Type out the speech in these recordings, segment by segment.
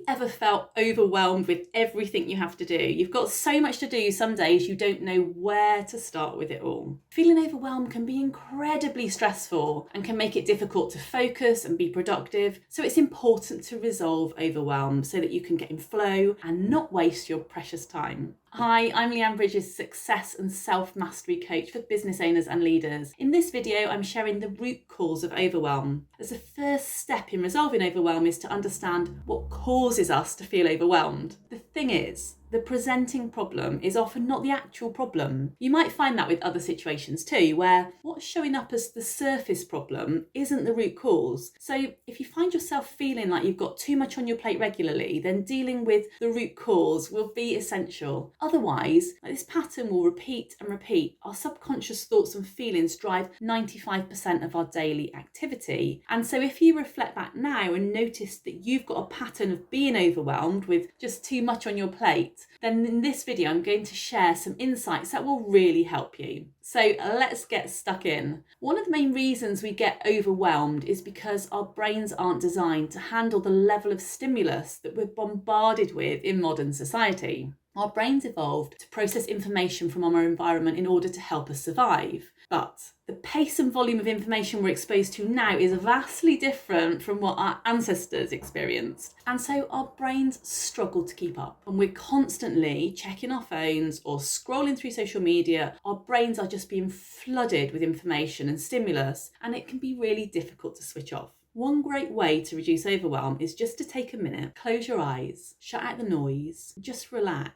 ever felt overwhelmed with everything you have to do? You've got so much to do, some days you don't know where to start with it all. Feeling overwhelmed can be incredibly stressful and can make it difficult to focus and be productive. So it's important to resolve overwhelm so that you can get in flow and not waste your precious time. Hi, I'm Leanne Bridges, Success and Self-Mastery Coach for business owners and leaders. In this video, I'm sharing the root cause of overwhelm. As the first step in resolving overwhelm is to understand what causes us to feel overwhelmed. The thing is, the presenting problem is often not the actual problem. You might find that with other situations too, where what's showing up as the surface problem isn't the root cause. So if you find yourself feeling like you've got too much on your plate regularly, then dealing with the root cause will be essential. Otherwise, this pattern will repeat and repeat. Our subconscious thoughts and feelings drive 95% of our daily activity. And so if you reflect back now and notice that you've got a pattern of being overwhelmed with just too much on your plate, then in this video I'm going to share some insights that will really help you. So let's get stuck in. One of the main reasons we get overwhelmed is because our brains aren't designed to handle the level of stimulus that we're bombarded with in modern society. Our brains evolved to process information from our environment in order to help us survive. But the pace and volume of information we're exposed to now is vastly different from what our ancestors experienced. And so our brains struggle to keep up. And we're constantly checking our phones or scrolling through social media. Our brains are just being flooded with information and stimulus, and it can be really difficult to switch off. One great way to reduce overwhelm is just to take a minute, close your eyes, shut out the noise, just relax.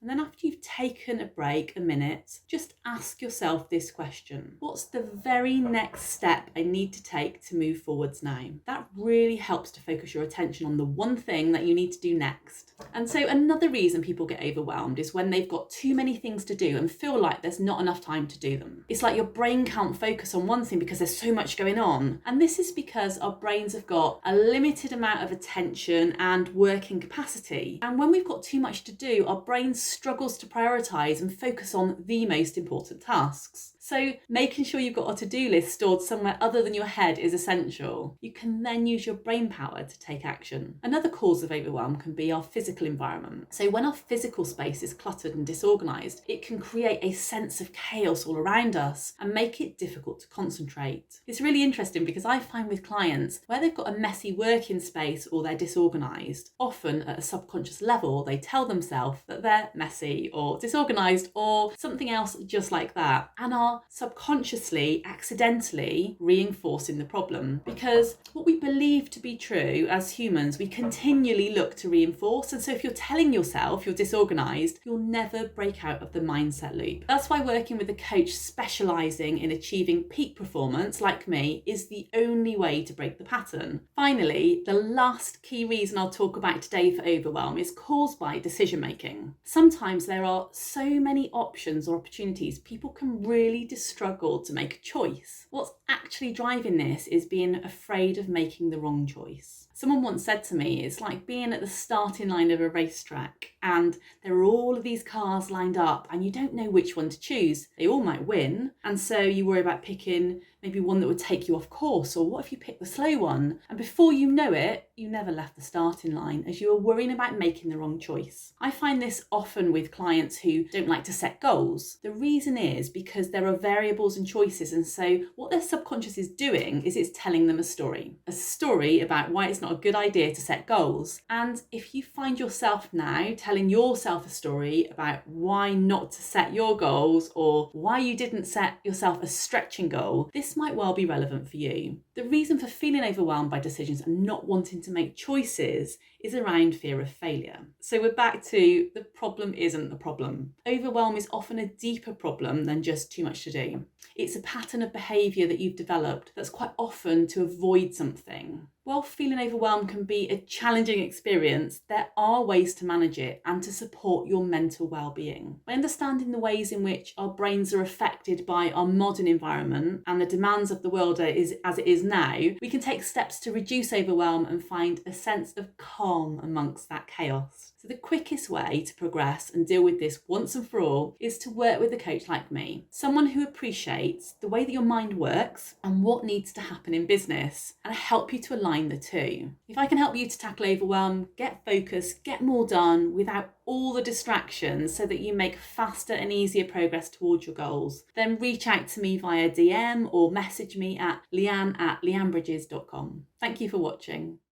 And then after you've taken a break, a minute, just ask yourself this question. What's the very next step I need to take to move forwards now? That really helps to focus your attention on the one thing that you need to do next. And so another reason people get overwhelmed is when they've got too many things to do and feel like there's not enough time to do them. It's like your brain can't focus on one thing because there's so much going on. And this is because our brains have got a limited amount of attention and working capacity. And when we've got too much to do, our brain struggles to prioritize and focus on the most important tasks. So making sure you've got a to-do list stored somewhere other than your head is essential. You can then use your brain power to take action. Another cause of overwhelm can be our physical environment. So when our physical space is cluttered and disorganized, it can create a sense of chaos all around us and make it difficult to concentrate. It's really interesting because I find with clients where they've got a messy working space or they're disorganized, often at a subconscious level, they tell themselves that they're messy or disorganized or something else just like that, and are subconsciously, accidentally reinforcing the problem. Because what we believe to be true as humans, we continually look to reinforce. And so if you're telling yourself you're disorganized, you'll never break out of the mindset loop. That's why working with a coach specializing in achieving peak performance, like me, is the only way to break the pattern. Finally, the last key reason I'll talk about today for overwhelm is caused by decision making. Sometimes there are so many options or opportunities, people can really struggle to make a choice. What's actually driving this is being afraid of making the wrong choice. Someone once said to me, it's like being at the starting line of a racetrack and there are all of these cars lined up and you don't know which one to choose. They all might win, and so you worry about picking maybe one that would take you off course, or what if you pick the slow one? And before you know it, you never left the starting line as you were worrying about making the wrong choice. I find this often with clients who don't like to set goals. The reason is because there are variables and choices, and so what their subconscious is doing is it's telling them a story about why it's not a good idea to set goals. And if you find yourself now telling yourself a story about why not to set your goals or why you didn't set yourself a stretching goal, this might well be relevant for you. The reason for feeling overwhelmed by decisions and not wanting to make choices is around fear of failure. So we're back to the problem isn't the problem. Overwhelm is often a deeper problem than just too much to do. It's a pattern of behaviour that you've developed that's quite often to avoid something. While feeling overwhelmed can be a challenging experience, there are ways to manage it and to support your mental well-being. By understanding the ways in which our brains are affected by our modern environment and the demands of the world as it is now, we can take steps to reduce overwhelm and find a sense of calm amongst that chaos. So So the quickest way to progress and deal with this once and for all is to work with a coach like me, someone who appreciates the way that your mind works and what needs to happen in business, and help you to align the two. If I can help you to tackle overwhelm, get focused, get more done without all the distractions so that you make faster and easier progress towards your goals, then reach out to me via DM or message me at leanne@leannebridges.com. Thank you for watching.